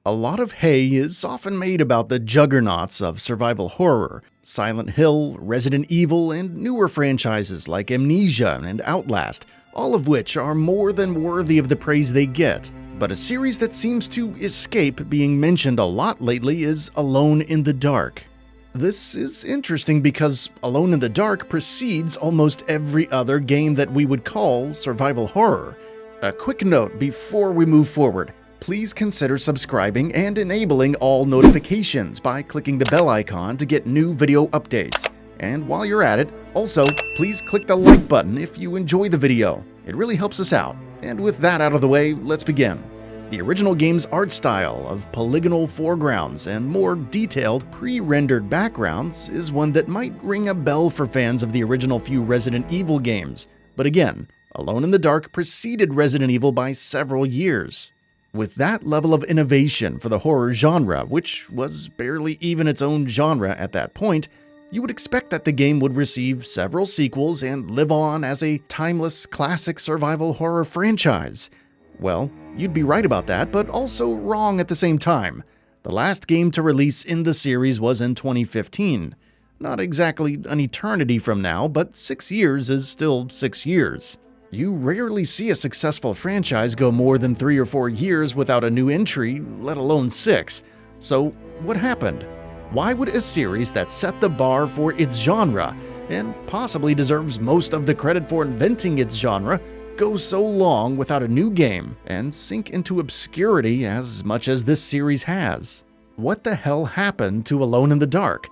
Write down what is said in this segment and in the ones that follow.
A lot of hay is often made about the juggernauts of survival horror: Silent Hill, Resident Evil, and newer franchises like Amnesia and Outlast, all of which are more than worthy of the praise they get. But a series that seems to escape being mentioned a lot lately is Alone in the Dark. This is interesting because Alone in the Dark precedes almost every other game that we would call survival horror. A quick note before we move forward: please consider subscribing and enabling all notifications by clicking the bell icon to get new video updates. And while you're at it, also, please click the like button if you enjoy the video. It really helps us out. And with that out of the way, let's begin. The original game's art style of polygonal foregrounds and more detailed, pre-rendered backgrounds is one that might ring a bell for fans of the original few Resident Evil games. But again, Alone in the Dark preceded Resident Evil by several years. With that level of innovation for the horror genre, which was barely even its own genre at that point, you would expect that the game would receive several sequels and live on as a timeless classic survival horror franchise. Well, you'd be right about that, but also wrong at the same time. The last game to release in the series was in 2015. Not exactly an eternity from now, but 6 years is still 6 years. You rarely see a successful franchise go more than 3 or 4 years without a new entry, let alone 6. So, what happened? Why would a series that set the bar for its genre, and possibly deserves most of the credit for inventing its genre, go so long without a new game and sink into obscurity as much as this series has? What the hell happened to Alone in the Dark?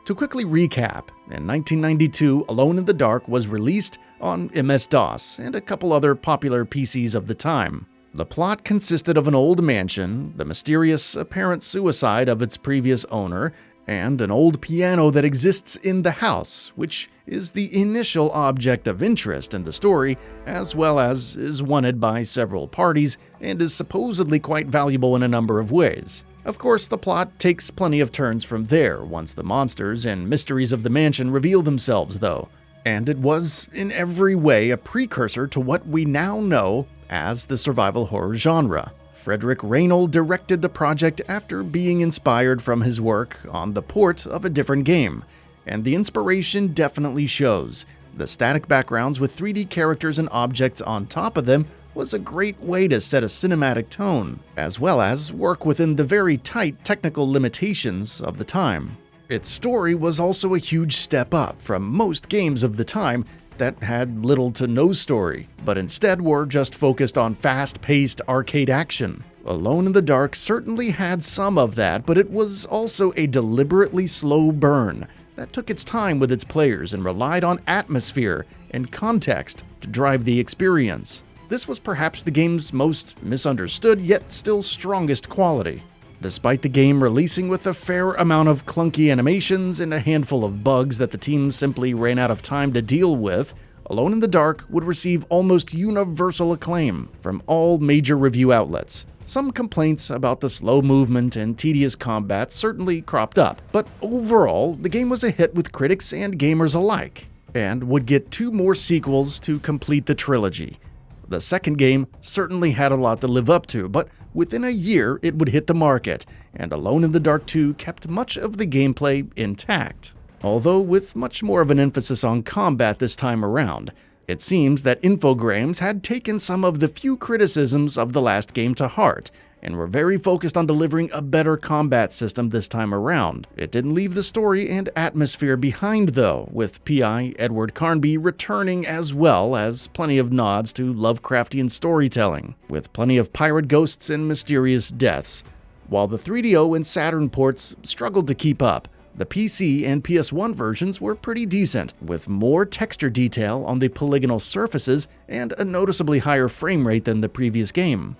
To quickly recap, in 1992, Alone in the Dark was released on MS-DOS and a couple other popular PCs of the time. The plot consisted of an old mansion, the mysterious apparent suicide of its previous owner, and an old piano that exists in the house, which is the initial object of interest in the story, as well as is wanted by several parties and is supposedly quite valuable in a number of ways. Of course, the plot takes plenty of turns from there once the monsters and mysteries of the mansion reveal themselves, though. And it was, in every way, a precursor to what we now know as the survival horror genre. Frederick Reynold directed the project after being inspired from his work on the port of a different game, and the inspiration definitely shows. The static backgrounds with 3D characters and objects on top of them was a great way to set a cinematic tone, as well as work within the very tight technical limitations of the time. Its story was also a huge step up from most games of the time that had little to no story, but instead were just focused on fast-paced arcade action. Alone in the Dark certainly had some of that, but it was also a deliberately slow burn that took its time with its players and relied on atmosphere and context to drive the experience. This was perhaps the game's most misunderstood yet still strongest quality. Despite the game releasing with a fair amount of clunky animations and a handful of bugs that the team simply ran out of time to deal with, Alone in the Dark would receive almost universal acclaim from all major review outlets. Some complaints about the slow movement and tedious combat certainly cropped up, but overall, the game was a hit with critics and gamers alike, and would get 2 more sequels to complete the trilogy. The second game certainly had a lot to live up to, but within a year it would hit the market, and Alone in the Dark 2 kept much of the gameplay intact. Although with much more of an emphasis on combat this time around. It seems that Infogrames had taken some of the few criticisms of the last game to heart, and were very focused on delivering a better combat system this time around. It didn't leave the story and atmosphere behind though, with PI Edward Carnby returning as well as plenty of nods to Lovecraftian storytelling, with plenty of pirate ghosts and mysterious deaths. While the 3DO and Saturn ports struggled to keep up, the PC and PS1 versions were pretty decent, with more texture detail on the polygonal surfaces and a noticeably higher frame rate than the previous game.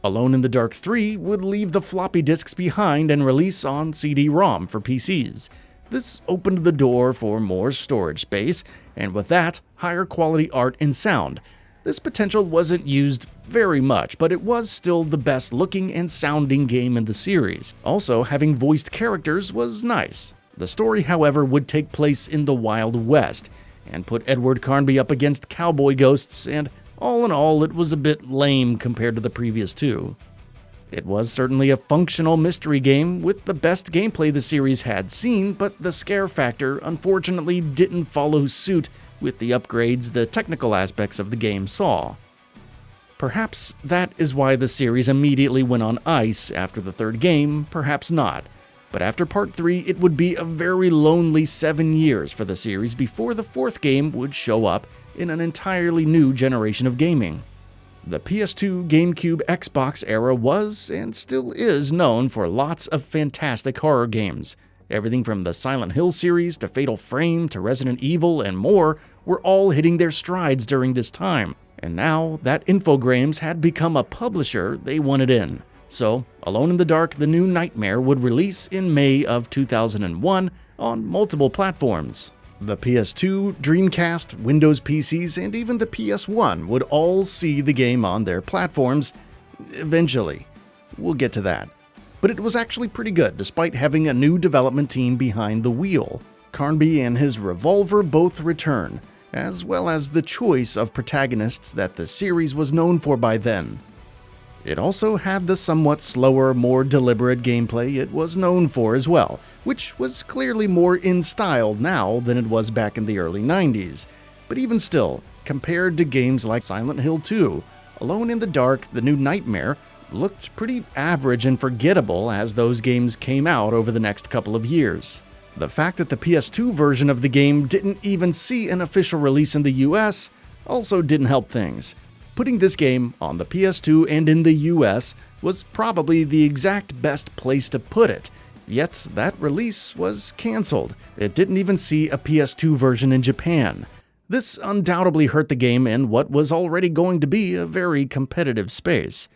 Alone in the Dark 3 would leave the floppy disks behind and release on CD-ROM for PCs. This opened the door for more storage space, and with that, higher quality art and sound. This potential wasn't used very much, but it was still the best looking and sounding game in the series. Also, having voiced characters was nice. The story, however, would take place in the Wild West, and put Edward Carnby up against cowboy ghosts, and all in all, it was a bit lame compared to the previous two. It was certainly a functional mystery game with the best gameplay the series had seen, but the scare factor unfortunately didn't follow suit with the upgrades the technical aspects of the game saw. Perhaps that is why the series immediately went on ice after the third game, perhaps not. But after Part 3, it would be a very lonely 7 years for the series before the fourth game would show up in an entirely new generation of gaming. The PS2, GameCube, Xbox era was, and still is, known for lots of fantastic horror games. Everything from the Silent Hill series to Fatal Frame to Resident Evil and more were all hitting their strides during this time. And now that Infogrames had become a publisher they wanted in. So, Alone in the Dark: The New Nightmare would release in May of 2001 on multiple platforms. The PS2, Dreamcast, Windows PCs, and even the PS1 would all see the game on their platforms eventually. We'll get to that. But it was actually pretty good despite having a new development team behind the wheel. Carnby and his Revolver both return, as well as the choice of protagonists that the series was known for by then. It also had the somewhat slower, more deliberate gameplay it was known for as well, which was clearly more in style now than it was back in the early 90s. But even still, compared to games like Silent Hill 2, Alone in the Dark: The New Nightmare looked pretty average and forgettable as those games came out over the next couple of years. The fact that the PS2 version of the game didn't even see an official release in the US also didn't help things. Putting this game on the PS2 and in the US was probably the exact best place to put it, yet that release was cancelled. It didn't even see a PS2 version in Japan. This undoubtedly hurt the game in what was already going to be a very competitive space.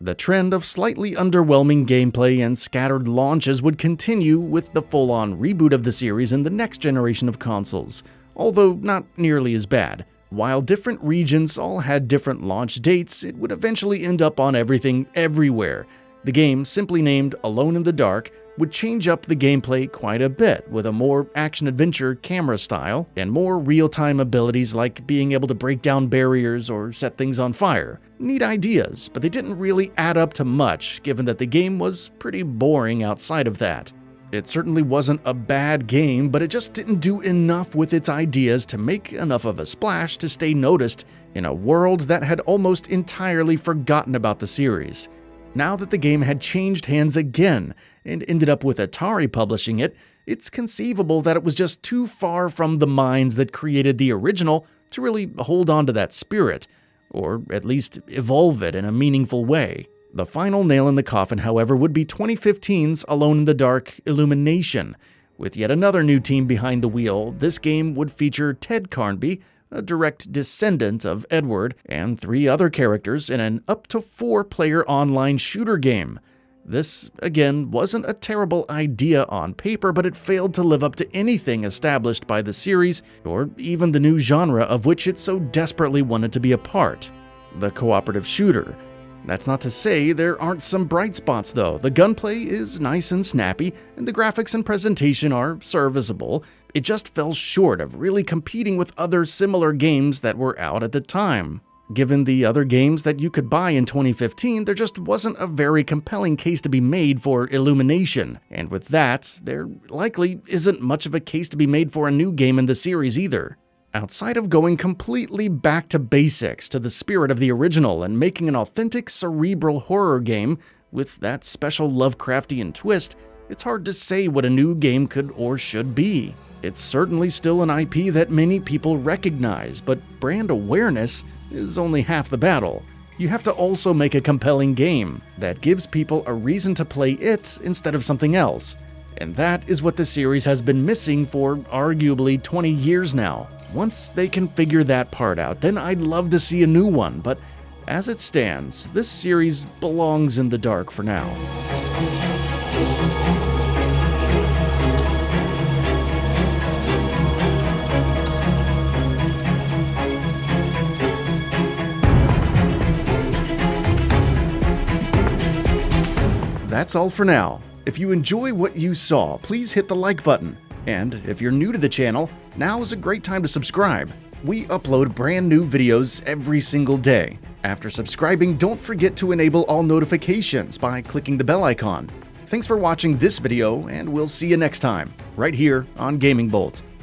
The trend of slightly underwhelming gameplay and scattered launches would continue with the full-on reboot of the series in the next generation of consoles, although not nearly as bad. While different regions all had different launch dates, it would eventually end up on everything everywhere. The game, simply named Alone in the Dark, would change up the gameplay quite a bit with a more action-adventure camera style and more real-time abilities like being able to break down barriers or set things on fire. Neat ideas, but they didn't really add up to much given that the game was pretty boring outside of that. It certainly wasn't a bad game, but it just didn't do enough with its ideas to make enough of a splash to stay noticed in a world that had almost entirely forgotten about the series. Now that the game had changed hands again and ended up with Atari publishing it, it's conceivable that it was just too far from the minds that created the original to really hold on to that spirit, or at least evolve it in a meaningful way. The final nail in the coffin, however, would be 2015's Alone in the Dark: Illumination. With yet another new team behind the wheel, this game would feature Ted Carnby, a direct descendant of Edward, and 3 other characters in an up to 4-player online shooter game. This, again, wasn't a terrible idea on paper, but it failed to live up to anything established by the series, or even the new genre of which it so desperately wanted to be a part: the cooperative shooter. That's not to say there aren't some bright spots though. The gunplay is nice and snappy, and the graphics and presentation are serviceable. It just fell short of really competing with other similar games that were out at the time. Given the other games that you could buy in 2015, there just wasn't a very compelling case to be made for Illumination. And with that, there likely isn't much of a case to be made for a new game in the series either. Outside of going completely back to basics, to the spirit of the original, and making an authentic cerebral horror game with that special Lovecraftian twist, it's hard to say what a new game could or should be. It's certainly still an IP that many people recognize, but brand awareness is only half the battle. You have to also make a compelling game that gives people a reason to play it instead of something else. And that is what the series has been missing for arguably 20 years now. Once they can figure that part out, then I'd love to see a new one, but as it stands, this series belongs in the dark for now. That's all for now. If you enjoy what you saw, please hit the like button. And if you're new to the channel, now is a great time to subscribe. We upload brand new videos every single day. After subscribing, don't forget to enable all notifications by clicking the bell icon. Thanks for watching this video, and we'll see you next time, right here on Gaming Bolt.